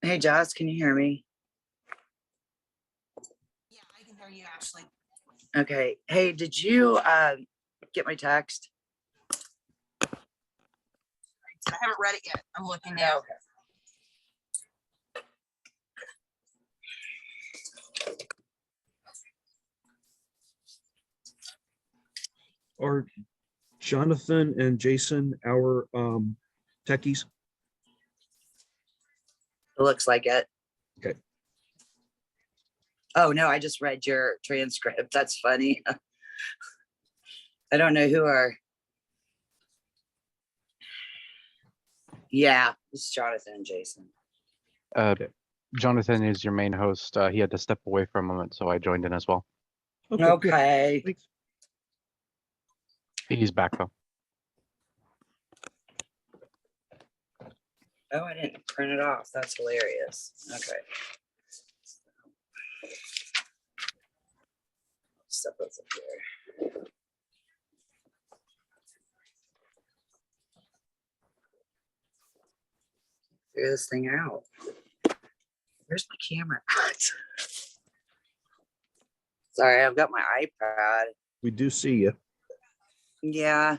Hey, Joss, can you hear me? Yeah, I can hear you, Ashley. Okay. Hey, did you get my text? I haven't read it yet. I'm looking now. Okay. Are Jonathan and Jason our techies? It looks like it. Okay. Oh no, I just read your transcript. That's funny. I don't know who are. Yeah, it's Jonathan and Jason. Jonathan is your main host. He had to step away for a moment, so I joined in as well. cool. Okay. Thanks. He's back though. Oh, I didn't print it off. That's hilarious. Okay. Step this up here. Figure this thing out. Where's my camera? Sorry, I've got my iPad. We do see you. Yeah.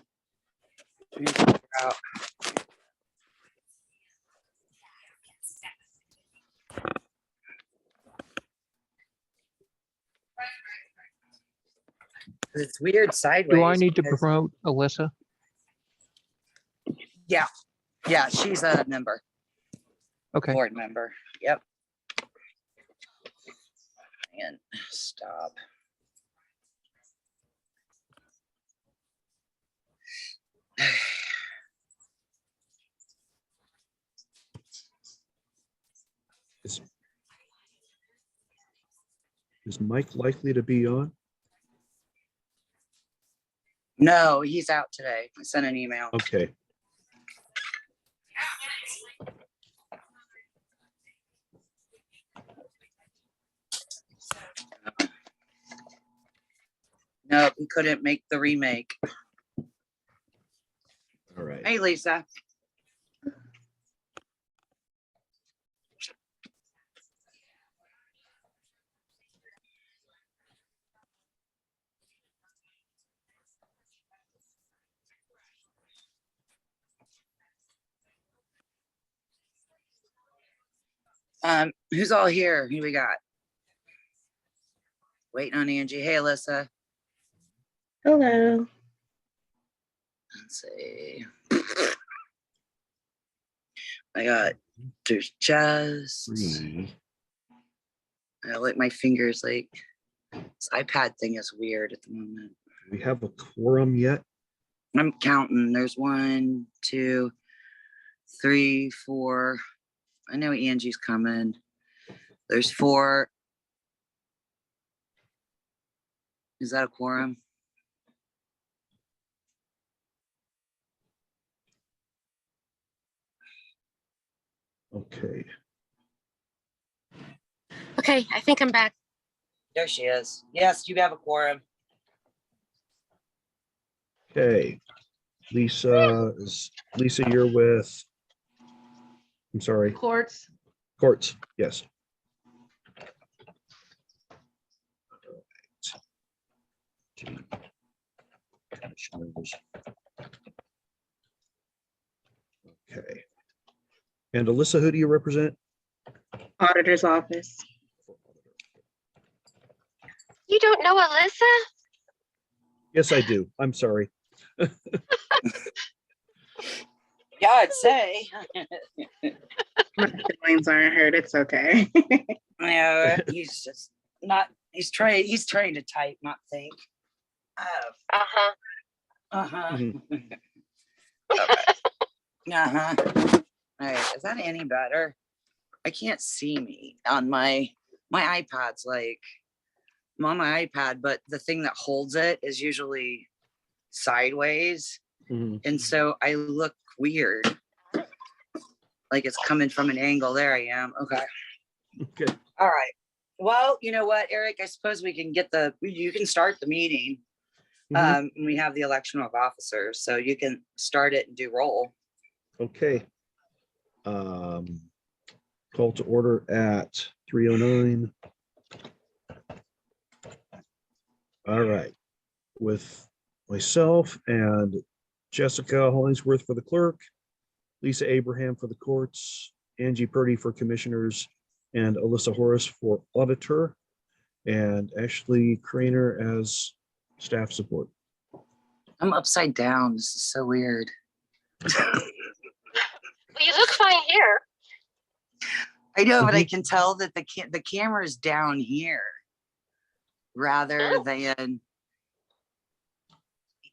Let me figure out. It's weird sideways. Do I need to because- promote Alyssa? Yeah, she's a member, Okay. board member. Yep. And stop. Is Mike likely to be on? No, he's out today. I sent an email. Okay. No, he couldn't make the remake. All right. Hey, Lisa. Who's all here? Who we got? Waiting on Angie. Hey, Alyssa. Hello. Let's see. I got there's Jazz. 3. I like my fingers like this iPad thing is weird at the moment. Do we have a quorum yet? I'm counting. There's 1, 2, 3, 4. I know Angie's coming. There's 4. Is that a quorum? Okay. Okay, I think I'm back. There she is. Yes, you have a quorum. Okay. Lisa, you're with, I'm sorry, Courts. Courts. Yes. Okay. And Alyssa, who do you represent? Auditor's office. You don't know Alyssa? Yes, I do. I'm sorry. Yeah, I'd say. My feelings aren't hurt. It's okay. Yeah, he's just not. He's trained to type, not think. Uh-huh. Uh-huh. Mhm. Uh-huh. All right, is that any better? I can't see me on my iPad's like I'm on my iPad, but the thing that holds it is usually sideways. Mhm. And so I look weird. Like it's coming from an angle. There I am. Okay. Okay. All right. Well, you know what, Eric? I suppose we can you can start the meeting. Mhm. We have the election of officers, so you can start it and do roll. Okay. Call to order at 3:09. All right. With myself and Jessica Hollingsworth for the clerk, Lisa Abraham for the courts, Angie Purdy for commissioners, and Alyssa Horace for auditor, and Ashley Craner as staff support. I'm upside down. This is so weird. Well, you look fine here. I know, but I can tell that the camera is down here rather Oh. than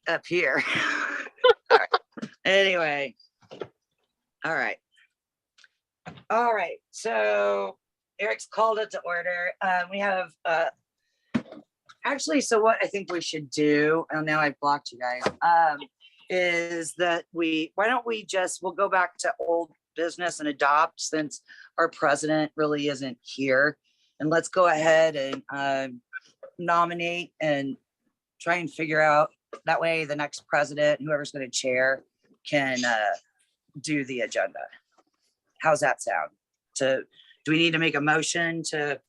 up here. All right. Anyway. All right. All right. So Eric's called it to order. We have actually, so what I think we should do, and now I've blocked you guys, is that why don't we we'll go back to old business and adopt, since our president really isn't here. And let's go ahead and nominate and try and figure out, that way the next president, whoever's going to chair, can do the agenda. How's that sound? Do we need to make a motion to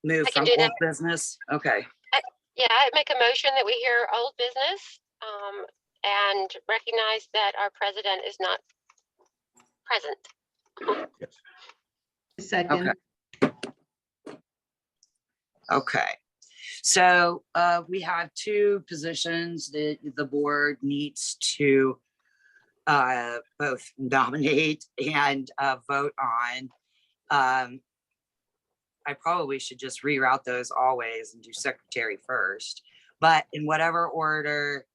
move I can from do that. old business? Okay. Yeah, I make a motion that we hear old business and recognize that our president is not present. Second. Okay. So we have two positions that the board needs to both nominate and vote on. I probably should just reroute those always and do secretary first, but in whatever order.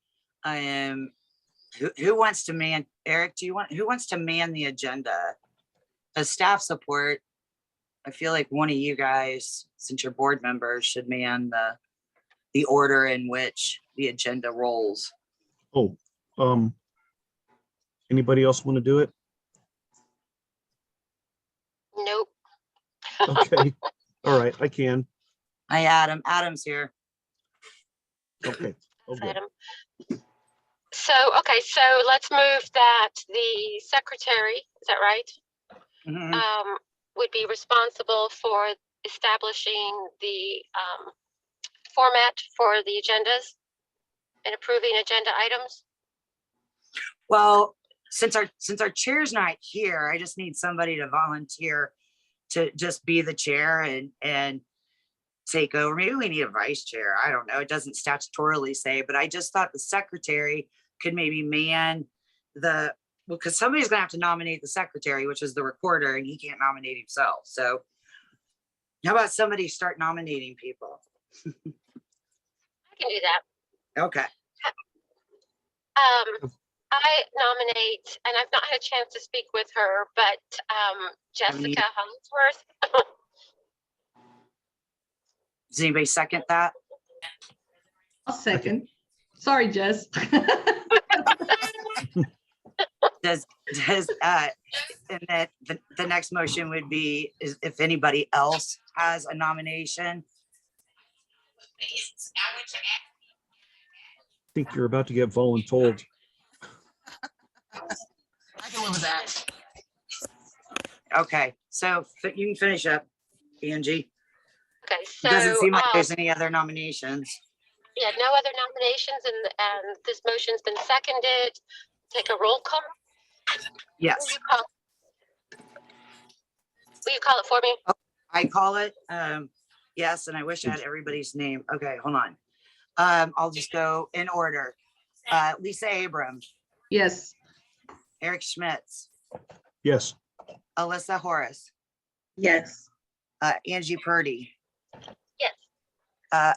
Who wants to man, Eric, who wants to man the agenda? As staff support, I feel like one of you guys, since you're board members, should man the order in which the agenda rolls. Oh, anybody else want to do it? Nope. Okay. All right, I can. Hi, Adam. Adam's here. Okay. Okay. Adam. So let's move that the secretary, is that right? Mhm. Would be responsible for establishing the format for the agendas and approving agenda items. Well, since our chair's not here, I just need somebody to volunteer to just be the chair and take over. Maybe we need a vice chair. I don't know. It doesn't statutorily say, but I just thought the secretary could maybe man because somebody's gonna have to nominate the secretary, which is the recorder, and he can't nominate himself. So how about somebody start nominating people? I can do that. Okay. I nominate, and I've not had a chance to speak with her, but Jessica Hollingsworth. Does anybody second that? I'll second. Sorry, Jess. Does and that the next motion would be is if anybody else has a nomination. I think you're about to get voluntold. I can live with that. Okay, so you can finish up, Angie. Okay, It so doesn't seem like there's any other nominations. yeah, no other nominations, and this motion's been seconded. Take a roll call. Yes, Will you call it for me? I call it. Yes, and I wish I had everybody's name. Okay, hold on. I'll just go in order. Lisa Abrams, Yes. Eric Schmitz, Yes. Alyssa Horace, Yes. Angie Purdy. Yes.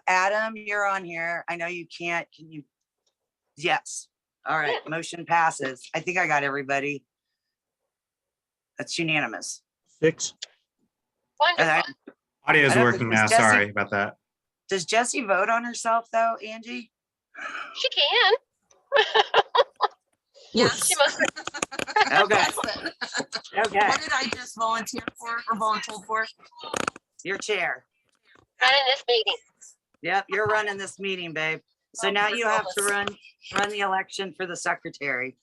Adam, you're on here. I know you can't. Can you? Yes. All right. Motion passes. I think I got everybody. That's unanimous. 6. Wonderful. I Audio's don't- working now. is Jesse- Sorry about that. Does Jessie vote on herself though, Angie? She can. Yes. She must. Okay. Listen, Okay. what did I just volunteer for or voluntold for? Your chair. Running this meeting. Yep, you're running this meeting, babe. So Oh, now you have to regardless. run the election for the secretary.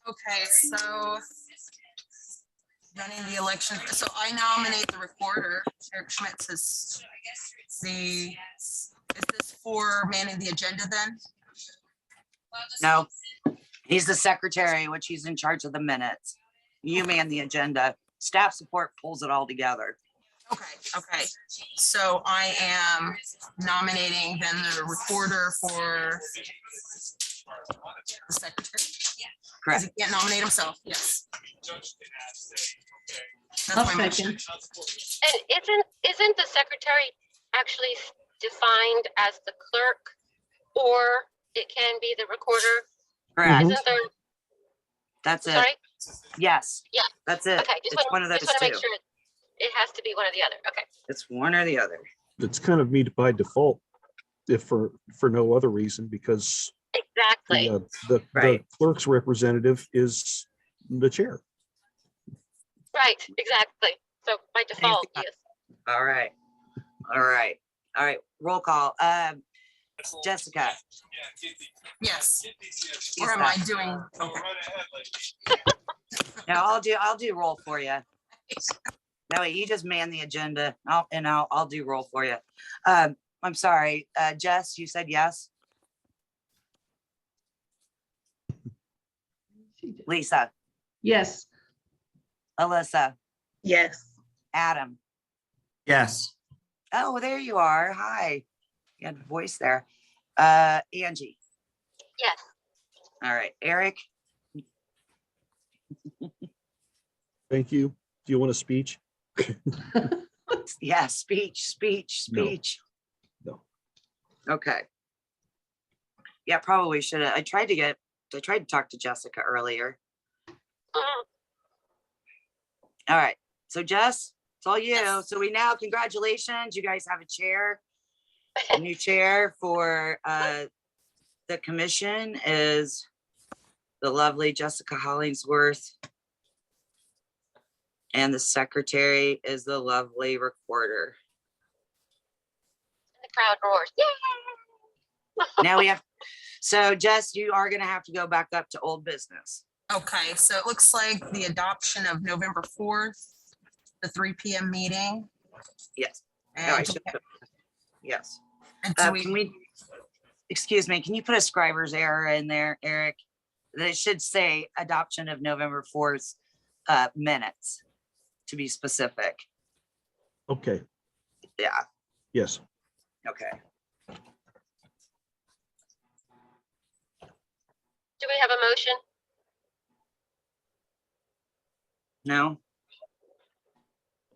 Okay, so running the election. So I nominate the recorder, Eric Schmitz is is this for manning the agenda then? No, he's the secretary, which he's in charge of the minutes. You man the agenda. Staff support pulls it all together. Okay. So I am nominating then the recorder for the secretary. Because Correct. he can't nominate himself, yes. That's I'll my motion. And isn't the secretary actually defined as the clerk? Or it can be the recorder? Correct. Isn't there, That's it. sorry? Yes. Yeah. That's it. Okay, It's one of those just want to make two. sure it has to be one or the other. Okay. It's one or the other. It's kind of me by default, if for no other reason, because Exactly. the Right. clerk's representative is the chair. Right, exactly. So by default, got- yes. All right. Roll call. Jessica. Yes. Or am I doing? Now I'll do roll for you. That way you just man the agenda. I'll do roll for you. I'm sorry, Jess, you said yes? Lisa, Yes. Alyssa, Yes. Adam. Yes. Oh, there you are. Hi. You had a voice there. Angie. Yes. All right, Eric. Thank you. Do you want a speech? Yeah, speech. No. No. Okay. Yeah, probably should have. I tried to talk to Jessica earlier. All right. So Jess, it's all you. So congratulations. You guys have a chair. A new chair for the commission is the lovely Jessica Hollingsworth. And the secretary is the lovely recorder. The crowd roars. Yay! Now we have, so Jess, you are gonna have to go back up to old business. Okay, so it looks like the adoption of November 4th, the 3 PM meeting. Yes. No, I And should put- Yes. and do Can we, excuse me, can you put a scriber's error in there, Eric? That it should say adoption of November 4th minutes, to be specific. Okay. Yeah, Yes. okay. Do we have a motion? No?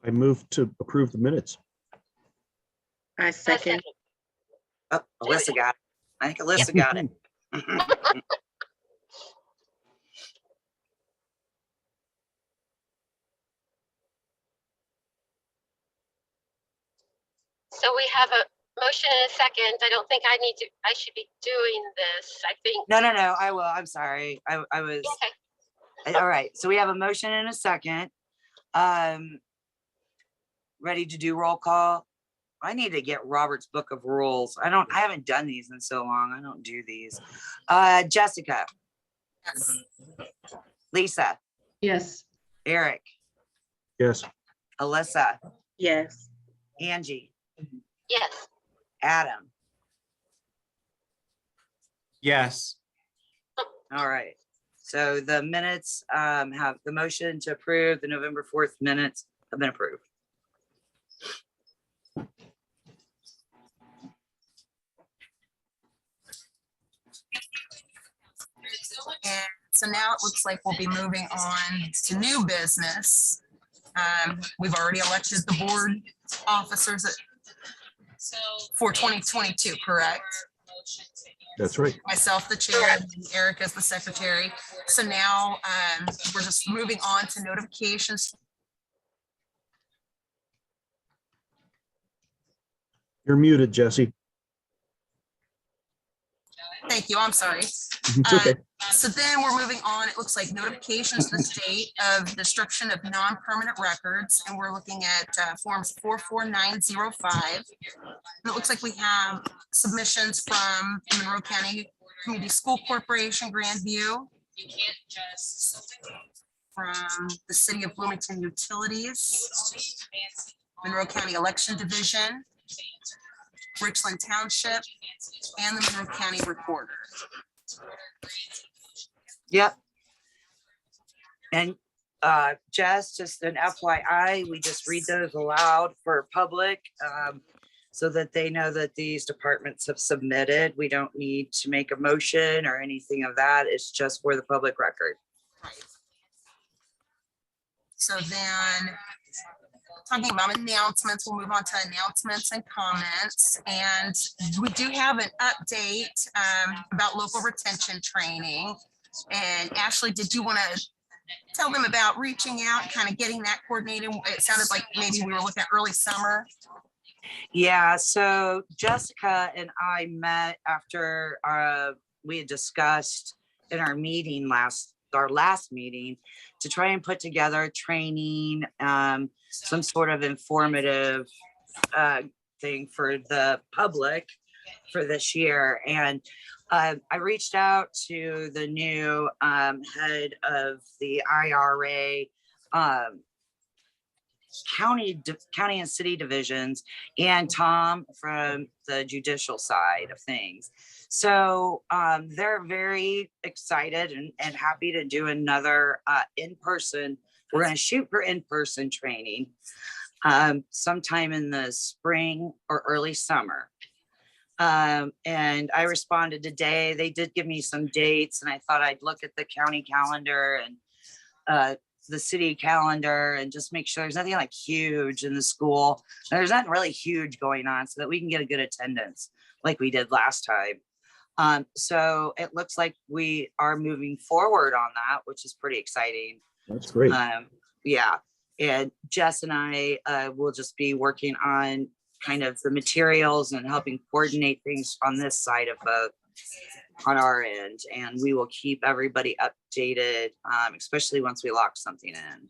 I move to approve the minutes. I A second. Oh, Alyssa got it. I think Alyssa got it. So we have a motion and a second. I don't think I should be doing this. I think. No, I will. I'm sorry. I was, Okay. all right. So we have a motion and a second. Ready to do roll call? I need to get Robert's Book of Rules. I haven't done these in so long. I don't do these. Jessica, yes. Lisa, Yes. Eric, Yes. Alyssa, Yes. Angie, Yes. Adam. Yes. All right. So the minutes have the motion to approve the November 4th minutes have been approved. And so now it looks like we'll be moving on to new business. We've already elected the board officers for 2022, correct? That's right. Myself, the chair, and Eric as the secretary. So now we're just moving on to notifications. You're muted, Jesse. Thank you, I'm sorry. It's okay. So then we're moving on. It looks like notifications to the state of destruction of non-permanent records, and we're looking at forms 44905. And it looks like we have submissions from Monroe County Community School Corporation, Grandview. from the City of Bloomington Utilities, Monroe County Election Division, Richland Township, and the Monroe County Recorder. Yep. And Jess, just an FYI, we just read those aloud for public, so that they know that these departments have submitted. We don't need to make a motion or anything of that. It's just for the public record. So then, talking about announcements, we'll move on to announcements and comments. And we do have an update about local retention training. And Ashley, did you want to tell them about reaching out, kind of getting that coordinated? It sounded like maybe we were looking at early summer. Yeah, so Jessica and I met after we had discussed in our meeting our last meeting to try and put together training, some sort of informative thing for the public for this year. And I reached out to the new head of the IRA county and city divisions, and Tom from the judicial side of things. So they're very excited and happy to do another in-person. We're going to shoot for in-person training sometime in the spring or early summer. And I responded today. They did give me some dates, and I thought I'd look at the county calendar and the city calendar and just make sure there's nothing like huge in the school. There's nothing really huge going on so that we can get a good attendance like we did last time. So it looks like we are moving forward on that, which is pretty exciting. That's great. Yeah. And Jess and I will just be working on kind of the materials and helping coordinate things on this side of on our end, and we will keep everybody updated, especially once we lock something in.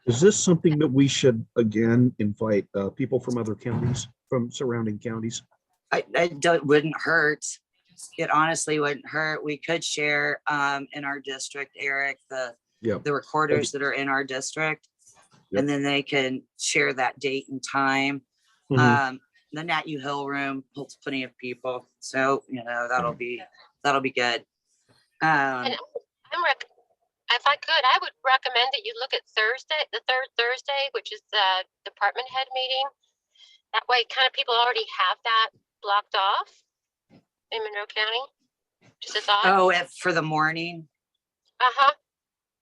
Is this something that we should again invite people from other counties, from surrounding counties? Wouldn't hurt. It honestly wouldn't hurt. We could share in our district, Eric, the recorders that are in our district, and then they can share that date and time. The Nat U Hill room holds plenty of people, so that'll be good. And if I could, I would recommend that you look at Thursday, the third Thursday, which is the department head meeting. That way, kind of people already have that blocked off in Monroe County. Just a thought. Oh, for the morning.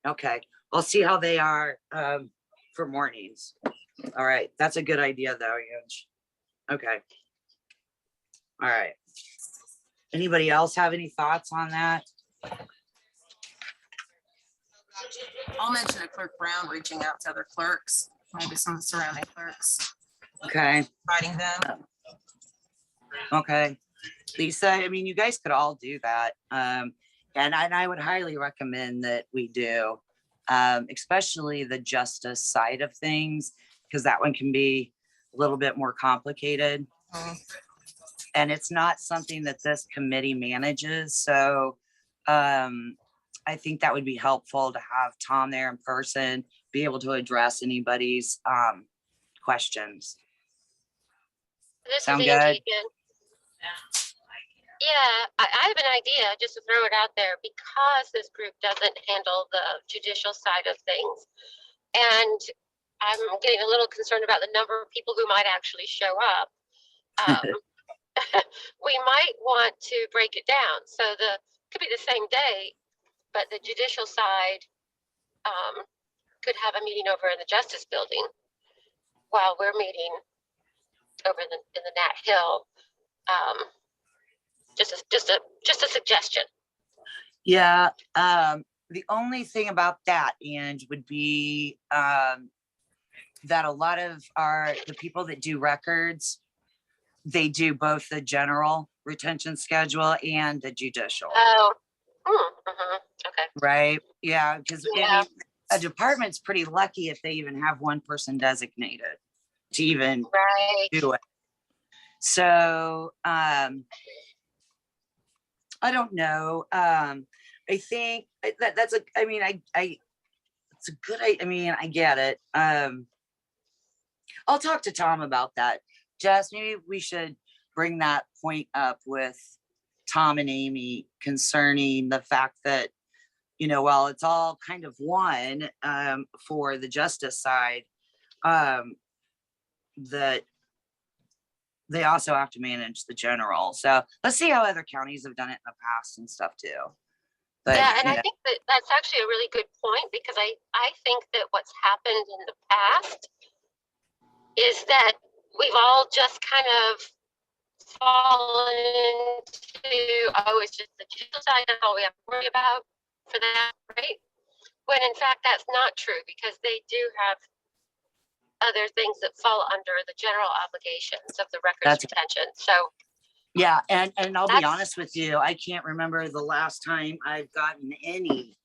Okay, I'll see how they are for mornings. All right, that's a good idea though, Ange. Okay. All right. Anybody else have any thoughts on that? I'll mention a Clerk Brown reaching out to other clerks, maybe some surrounding clerks, Okay, inviting them. okay. Lisa, I mean, you guys could all do that. And I would highly recommend that we do, especially the justice side of things, because that one can be a little bit more complicated. And it's not something that this committee manages. So I think that would be helpful to have Tom there in person, be able to address anybody's questions. This Sound is Angie good? again. Yeah, I have an idea, just to throw it out there, because this group doesn't handle the judicial side of things. And I'm getting a little concerned about the number of people who might actually show up. We might want to break it down. So could be the same day, but the judicial side could have a meeting over in the Justice Building while we're meeting over in the Nat Hill. Just a suggestion. Yeah. The only thing about that, Ange, would be that a lot of the people that do records, they do both the general retention schedule and the judicial. Oh, okay. Right? Yeah, because Yeah. a department's pretty lucky if they even have one person designated to even Right. do it. So I don't know. I think that's I it's a good, I mean, I get it. I'll talk to Tom about that. Jess, maybe we should bring that point up with Tom and Amy concerning the fact that, while it's all kind of one, for the justice side, that they also have to manage the general. So let's see how other counties have done it in the past and stuff too. But, Yeah, and I think that that's actually a really good point, because I think that what's happened in the past is that we've all just kind of fallen into, oh, it's just the judicial side, that's all we have to worry about for that, right? When in fact, that's not true, because they do have other things that fall under the general obligations of the records That's- retention. So yeah, and I'll be That's- honest with you, I can't remember the last time I've gotten any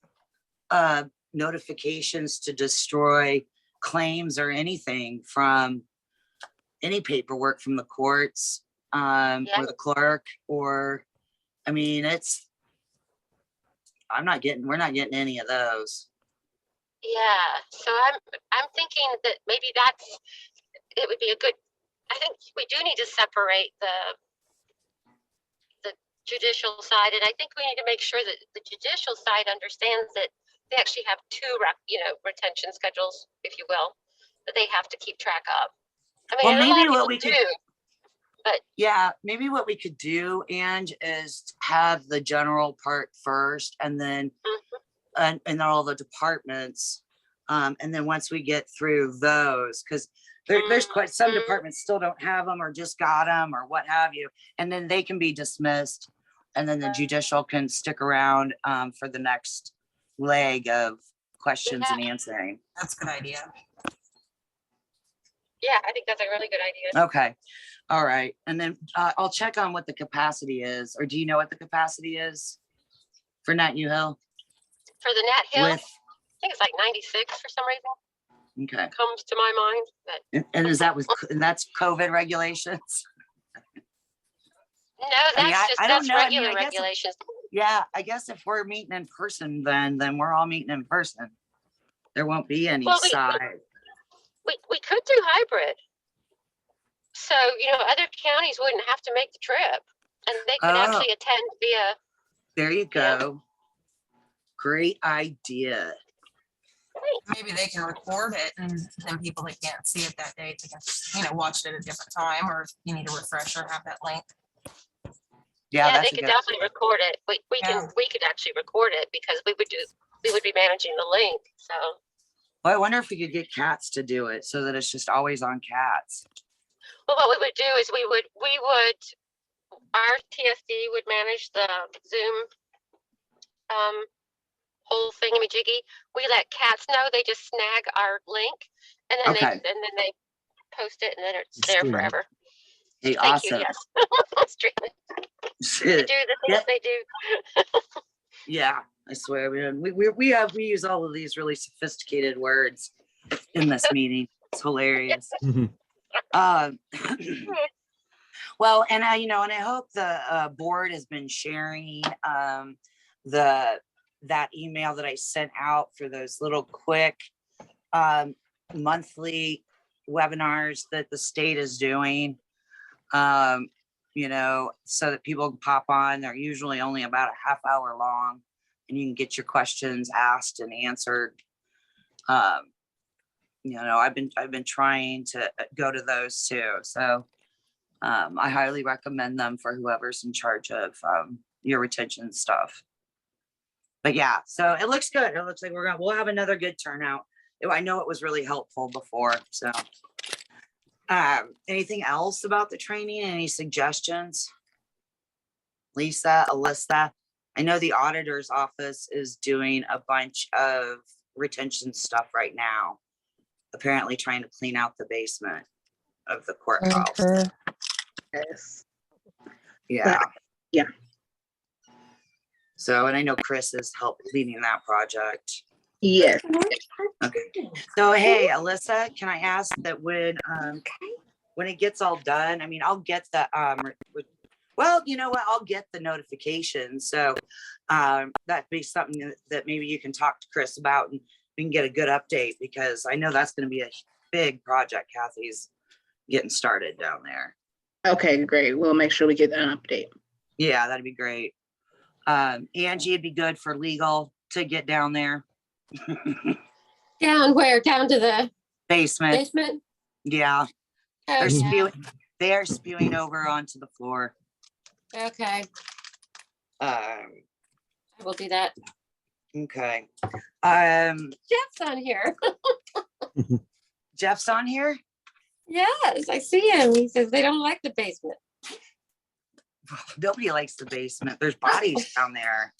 notifications to destroy claims or anything from any paperwork from the courts, Yeah. or the clerk, or, I mean, we're not getting any of those. yeah, so I'm thinking that maybe it would be a good, I think we do need to separate the judicial side, and I think we need to make sure that the judicial side understands that they actually have two retention schedules, if you will, that they have to keep track of. I mean, Well, and a lot maybe of what people we could- do. Yeah, maybe what we could do, Ange, is have the general part first, and then and all the departments, and then once we get through those, because there's quite some Mhm. departments still don't have them or just got them or what have you, and then they can be dismissed, and then the judicial can stick around for the next leg of questions and answering. That's a good idea. Yeah, I think that's a really good idea. Okay, all right, and then I'll check on what the capacity is, or do you know what the capacity is for Nat U Hill? For the Nat Hill, With, I think it's like 96 for some reason, okay, comes to my mind, but and is that and that's COVID regulations? no, I mean, that's I don't know. I mean, regular I guess if- regulations. Yeah, I guess if we're meeting in person, then we're all meeting in person. There won't be any Well, side. We could do hybrid. So, other counties wouldn't have to make the trip, and they could Oh. actually attend via, There you Yeah. go. Great idea. Maybe they can record it, and then people that can't see it that day, can, watch it at a different time, or if you need a refresher, have that link. Yeah, they that's a could good. definitely record it. We Yeah. could actually record it, because we would be managing the link, so. Well, I wonder if we could get Cats to do it so that it's just always on Cats. Well, what we would do is our TSD would manage the Zoom whole thingamajiggy. We let cats know, they just snag our link, and then Okay. they post it, and then it's there Stream it. forever. Hey, Thank you, awesome. yes. Stream it. They do the things they do. Yeah, I swear, man. We use all of these really sophisticated words in this meeting. It's hilarious. Um, well, and I hope the board has been sharing that email that I sent out for those little quick monthly webinars that the state is doing. So that people can pop on. They're usually only about a half hour long, and you can get your questions asked and answered. I've been trying to go to those too. So I highly recommend them for whoever's in charge of your retention stuff. But yeah, so it looks good. It looks like we'll have another good turnout. I know it was really helpful before. So anything else about the training? Any suggestions? Lisa, Alyssa, I know the auditor's office is doing a bunch of retention stuff right now. Apparently trying to clean out the basement of the courthouse. Yes. Yeah. Yeah. So, and I know Chris has helped leading that project. Yes. Okay. So, hey, Alyssa, can I ask that when it gets all done, I mean, I'll get the, well, you know what, I'll get the notification. So that'd be something that maybe you can talk to Chris about, and we can get a good update, because I know that's gonna be a big project Kathy's getting started down there. Okay, great. We'll make sure we get an update. Yeah, that'd be great. Angie, it'd be good for legal to get down there. Down where? Down to the Basement, basement? yeah, Oh, they're yeah. spewing, they are spewing over onto the floor. Okay, Um, we'll do that. okay. Jeff's on here. Jeff's on here? Yes, I see him. He says they don't like the basement. Nobody likes the basement. There's bodies down there.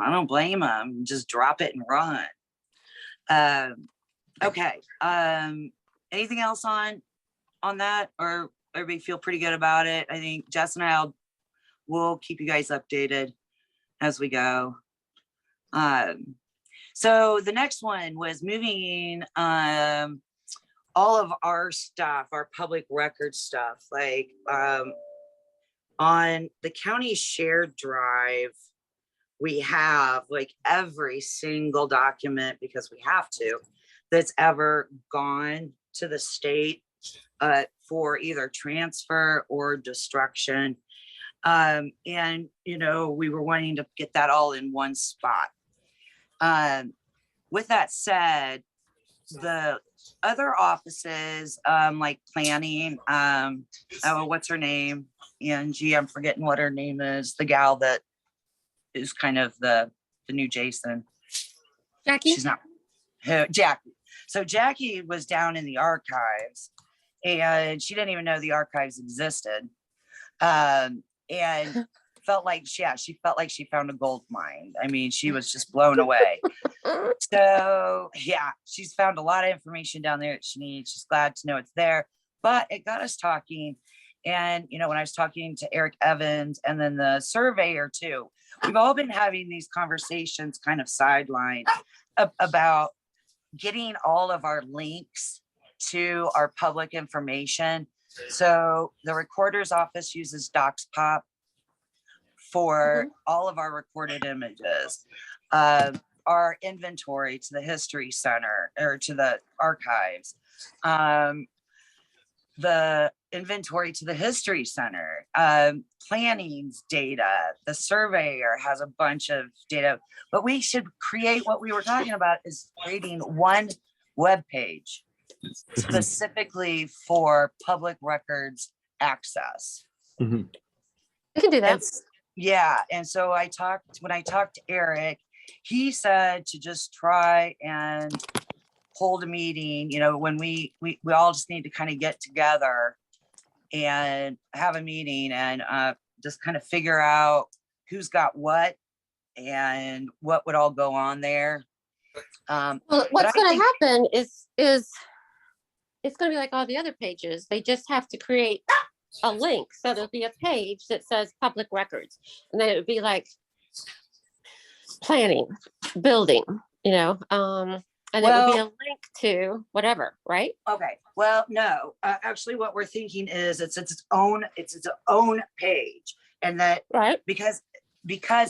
I don't blame them. Just drop it and run. Okay. Anything else on that, or everybody feel pretty good about it? I think Jess and will keep you guys updated as we go. So the next one was moving all of our stuff, our public record stuff, like on the county shared drive, we have like every single document, because we have to, that's ever gone to the state for either transfer or destruction. And, we were wanting to get that all in one spot. With that said, the other offices, like planning, what's her name? Angie, I'm forgetting what her name is, the gal that is kind of the new Jason. Jackie? She's not, Jackie. So Jackie was down in the archives, and she didn't even know the archives existed. And felt like, she felt like she found a gold mine. I mean, she was just blown away. So yeah, she's found a lot of information down there that she needs. She's glad to know it's there, but it got us talking. And, when I was talking to Eric Evans and then the surveyor too, we've all been having these conversations kind of sidelined about getting all of our links to our public information. So the recorder's office uses DocsPop for all of our recorded images. Our inventory to the History Center, or to the archives. The inventory to the History Center, planning's data, the surveyor has a bunch of data, but we should create, what we were talking about is creating one web page specifically for public records access. We can do that. Yeah, and so when I talked to Eric, he said to just try and hold a meeting, when we all just need to kind of get together and have a meeting and just kind of figure out who's got what and what would all go on there. Well, what's going to happen is it's going to be like all the other pages. They just have to create a link. So there'll be a page that says public records, and then it would be like planning, building, and it would be a link to whatever, right? Okay, well, no, actually what we're thinking is it's its own page, and that Right. because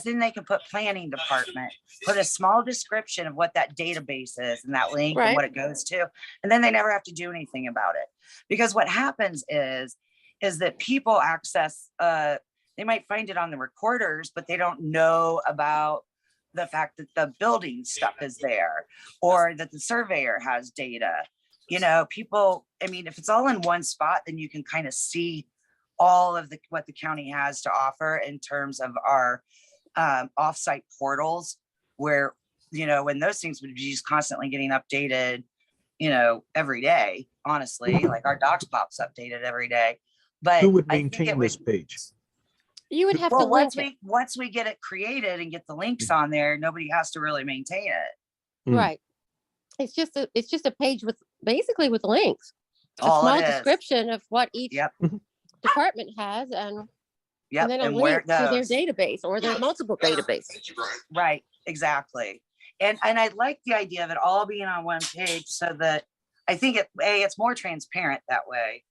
then they can put planning department, put a small description of what that database is and that link and what it goes to, and then they never have to do anything about it. Because what happens is that people access, they might find it on the recorders, but they don't know about the fact that the building stuff is there, or that the surveyor has data. People, if it's all in one spot, then you can kind of see all of what the county has to offer in terms of our offsite portals, where, when those things would be just constantly getting updated, every day, honestly, like our DocsPop's updated every day. But Who would I think maintain this page? You would have to well, link it. once we get it created and get the links on there, nobody has to really maintain it. Right. It's just a page with basically with links. A All small it is. description of what each Yep. department has, and Yep, then a and where link it to their goes. database or their multiple databases. Right, exactly. And I like the idea of it all being on one page, so that I think it's more transparent that way.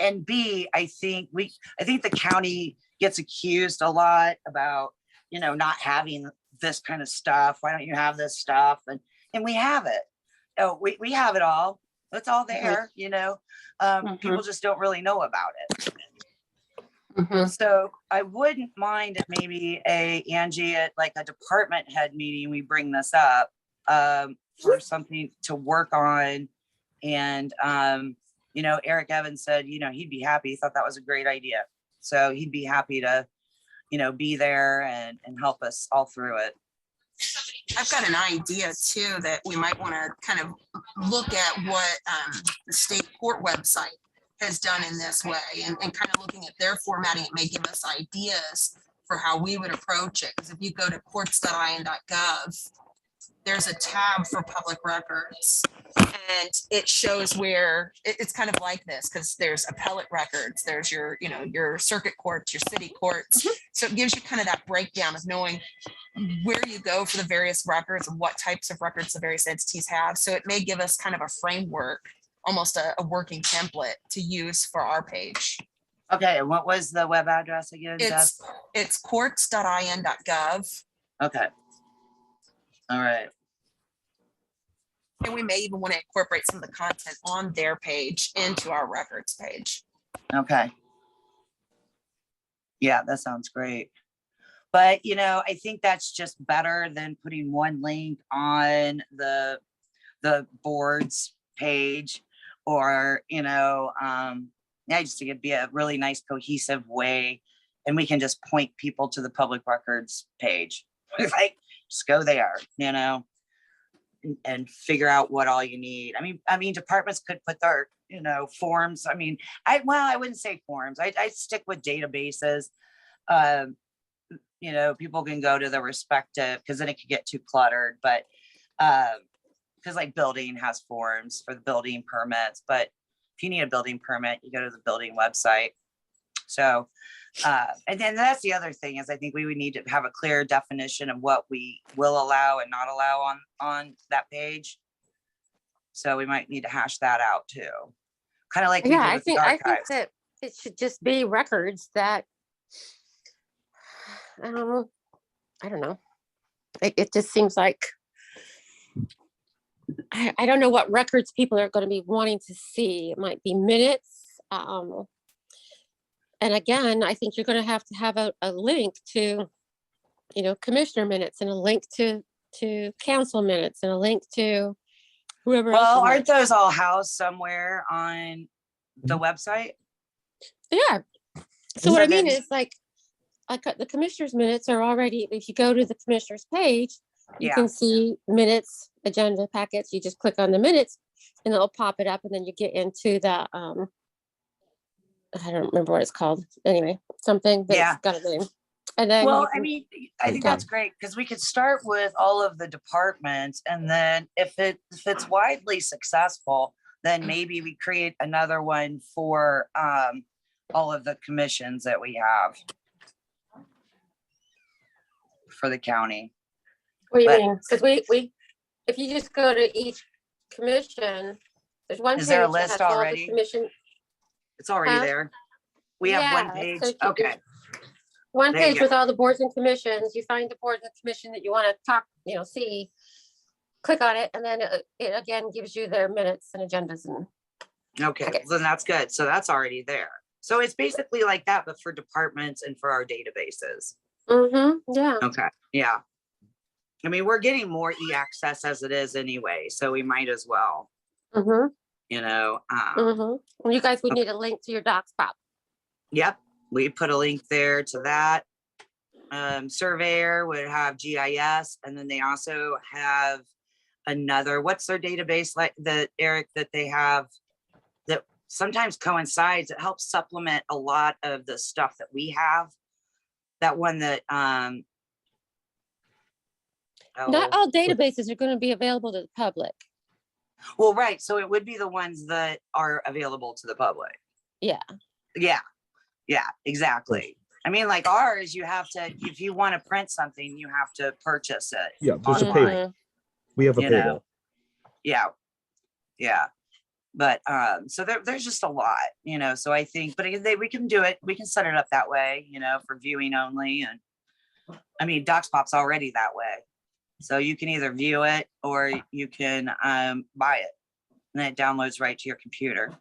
And B, I think the county gets accused a lot about, not having this kind of stuff? Why don't you have this stuff? And we have it. Oh, we have it all. It's all there, you know. People just don't really know about it. So I wouldn't mind if maybe Angie at like a department head meeting, we bring this up for something to work on. And you know, Eric Evans said, you know, he'd be happy. He thought that was a great idea. So he'd be happy to, you know, be there and help us all through it. I've got an idea too, that we might want to kind of look at what the state court website has done in this way, and kind of looking at their formatting. It may give us ideas for how we would approach it. Because if you go to courts.in.gov, there's a tab for public records, and it shows where it's kind of like this, because there's appellate records, there's your, you know, your circuit courts, your city courts. So it gives you kind of that breakdown of knowing where you go for the various records and what types of records the various entities have. So it may give us kind of a framework, almost a working template to use for our page. Okay, and what was the web address again, Jess? It's courts.in.gov. Okay. All right. And we may even want to incorporate some of the content on their page into our records page. Okay. Yeah, that sounds great. But, you know, I think that's just better than putting one link on the board's page, or, you know, yeah, I just think it'd be a really nice cohesive way, and we can just point people to the public records page. Like, just go there, you know, and figure out what all you need. I mean, departments could put their, you know, forms. I mean, I wouldn't say forms. I'd stick with databases. You know, people can go to the respective, because then it could get too cluttered, but because like building has forms for the building permits, but if you need a building permit, you go to the building website. So, and then that's the other thing, is I think we would need to have a clear definition of what we will allow and not allow on that page. So we might need to hash that out too. Kind of like we did Yeah, with the I think archives. that it should just be records that, I don't know. It just seems like, I don't know what records people are going to be wanting to see. It might be minutes. And again, I think you're going to have a link to, you know, commissioner minutes, and a link to council minutes, and a link to whoever else. Well, is aren't those all housed somewhere on the website? Yeah. So So what I mean then- is like the commissioner's minutes are already, if you go to the commissioner's page, you Yeah. can see minutes, agenda packets. You just click on the minutes and it'll pop it up, and then you get into the, I don't remember what it's called. Anyway, something Yeah. that's got a name. And then, Well, you I can- mean, I think Yeah. that's great, because we could start with all of the departments, and then if it's widely successful, then maybe we create another one for all of the commissions that we have for the county. what do you but- mean? Because we, if you just go to each commission, there's one page Is there a that list has all the already? commission. It's already Huh? there. We have one Yeah, page. so if you- Okay. One There you page go. with all the boards and commissions. You find the board and commission that you want to talk, you know, see. Click on it, and then it again gives you their minutes and agendas and. Okay, Okay. then that's good. So that's already there. So it's basically like that, but for departments and for our databases. Yeah. Okay, yeah. I mean, we're getting more e-access as it is anyway, so we might as well, you know. You guys would need a link to your docs pop. Yep, we put a link there to that. Surveyor would have GIS, and then they also have another, what's their database like, that Eric, that they have that sometimes coincides. It helps supplement a lot of the stuff that we have. That one that Not oh, all databases are going to be available to the public. well, right, so it would be the ones that are available to the public. Yeah. Yeah, exactly. I mean, like ours, you have to, if you want to print something, you have to purchase it. Yeah, there's a online. paywall. We have a You know. paywall. Yeah. But so there's just a lot, you know, so I think, but we can do it, we can set it up that way, you know, for viewing only, and I mean, DocsPop's already that way. So you can either view it or you can buy it. And then it downloads right to your computer.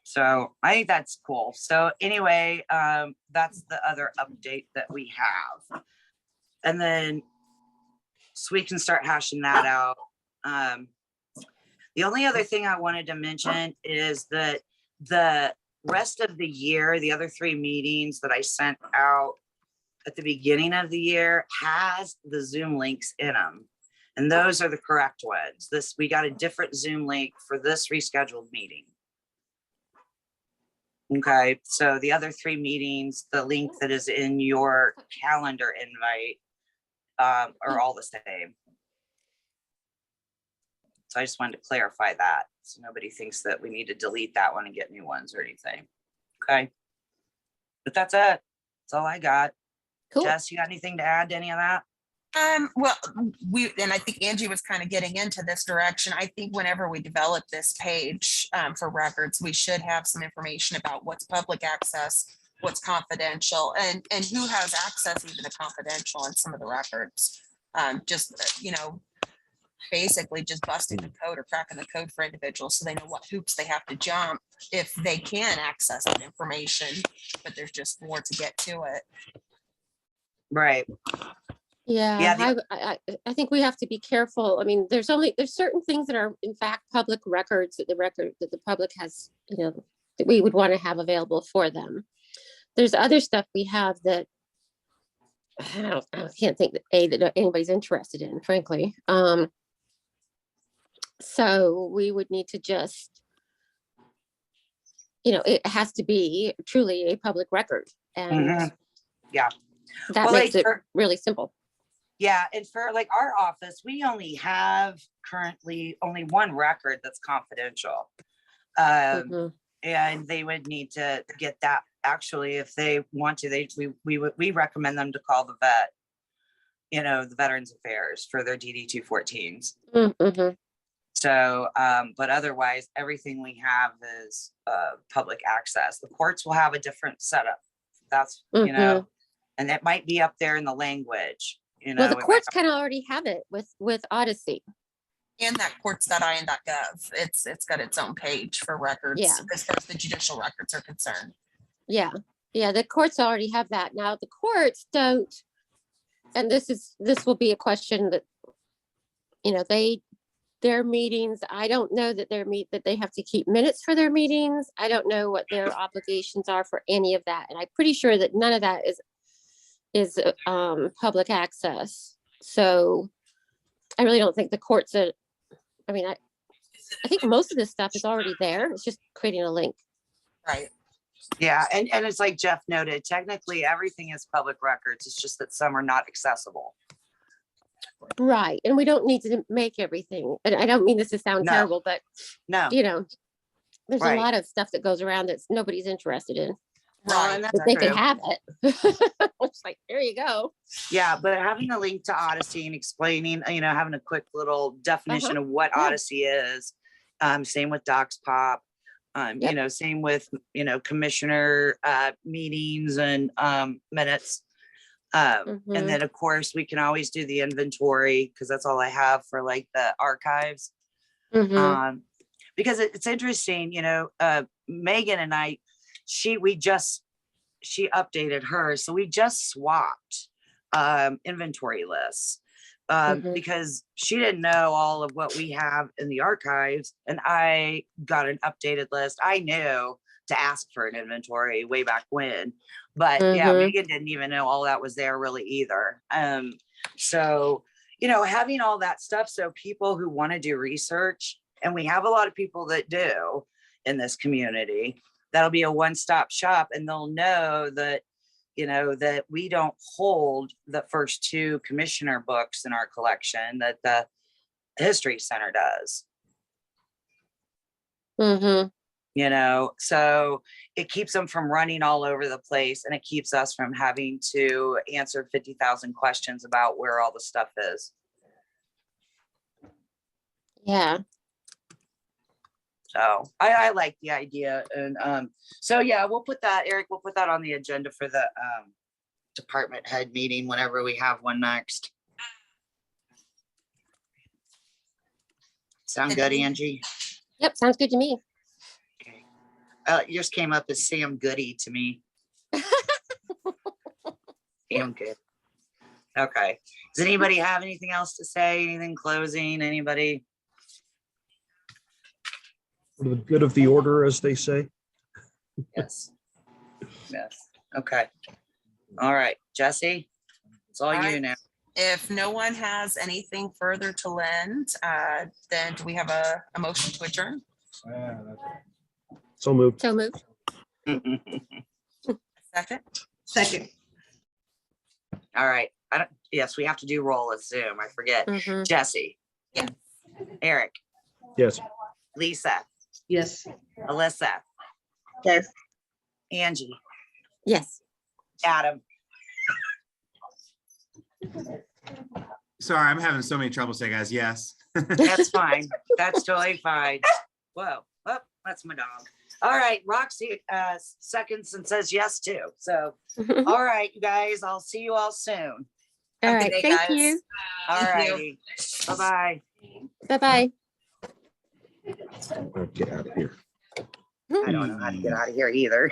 So I think that's cool. So anyway, that's the other update that we have. And then so we can start hashing that out. The only other thing I wanted to mention is that the rest of the year, the other 3 meetings that I sent out at the beginning of the year has the Zoom links in them. And those are the correct ones. We got a different Zoom link for this rescheduled meeting. Okay, so the other 3 meetings, the link that is in your calendar invite are all the same. So I just wanted to clarify that, so nobody thinks that we need to delete that one and get new ones or anything. Okay. But that's it. That's all I got. Cool. Jess, you got anything to add to any of that? Well, and I think Angie was kind of getting into this direction. I think whenever we develop this page for records, we should have some information about what's public access, what's confidential, and who has access even to confidential on some of the records. Just, you know, basically just busting the code or cracking the code for individuals so they know what hoops they have to jump if they can access that information, but there's just more to get to it. Right. Yeah, I think we have to be careful. I mean, there's certain things that are in fact public records that the public has, you know, that we would want to have available for them. There's other stuff we have that I can't think that anybody's interested in, frankly. So we would need to just, you know, it has to be truly a public record, and Yeah. that Well, makes like it really simple. Yeah, and for like our office, we only have currently only 1 record that's confidential. Mhm. And they would need to get that. Actually, if they want to, we recommend them to call the vet, you know, the Veterans Affairs for their DD 214s. Mhm. So, but otherwise, everything we have is public access. The courts will have a different setup. That's, you know, and it might be up there in the language. You know, Well, the courts kind of already have it with Odyssey. And that courts.in.gov, it's got its own page for records Yeah. as far as the judicial records are concerned. Yeah, the courts already have that. Now the courts don't, and this will be a question that, you know, their meetings, I don't know that that they have to keep minutes for their meetings. I don't know what their obligations are for any of that, and I'm pretty sure that none of that is public access. So I really don't think the courts are, I mean, I think most of this stuff is already there. It's just creating a link. Right. Yeah, and it's like Jeff noted, technically everything is public records. It's just that some are not accessible. Right. And we don't need to make everything. And I don't mean this to sound No. terrible, but No. you know, there's Right. a lot of stuff that goes around that nobody's interested in. Well, Right. and But that's they true. can have it. It's like, there you go. Yeah, but having a link to Odyssey and explaining, you know, having a quick little definition of what Yeah. Odyssey is. Same with DocsPop. Yep. You know, same with, you know, commissioner meetings and minutes. And Mhm. then of course we can always do the inventory because that's all I have for like the archives. Mhm. Because it's interesting, you know, Megan and I, she updated hers. So we just swapped inventory lists Mhm. because she didn't know all of what we have in the archives. And I got an updated list. I knew to ask for an inventory way back when, but yeah, Mhm. Megan didn't even know all that was there really either. So, you know, having all that stuff. So people who want to do research, and we have a lot of people that do in this community, that'll be a one-stop shop, and they'll know that, you know, that we don't hold the first 2 commissioner books in our collection, that the History Center does, Mhm. you know, so it keeps them from running all over the place, and it keeps us from having to answer 50,000 questions about where all the stuff is. Yeah. So I like the idea. And so yeah, we'll put that, Eric, we'll put that on the agenda for the department head meeting whenever we have one next. Sound good, Angie? Yep, sounds good to me. Okay. Yours came up as Sam Goody to me. Sam Good. Okay. Does anybody have anything else to say? Anything closing? Anybody? For the good of the order, as they say. Yes. Yes. Okay. All right, Jesse, it's all All you right. now. If no one has anything further to lend, then do we have a motion to adjourn? So moved. So moved. Second? Second. All right. Yes, we have to do roll as Zoom. I forget. Mhm. Jesse. Yes. Eric, Yes. Lisa, Yes. Alyssa, Yes. Angie, Yes. Adam. Sorry, I'm having so many trouble saying guys. Yes. That's fine. That's totally fine. Whoa, oh, that's my dog. All right, Roxy seconds and says yes too. So, all right, you guys, I'll see you all soon. All Have a right, good day, thank guys. you. All Thank you. righty. Bye-bye. Bye-bye. Get out of here. I don't know how to get out of here either.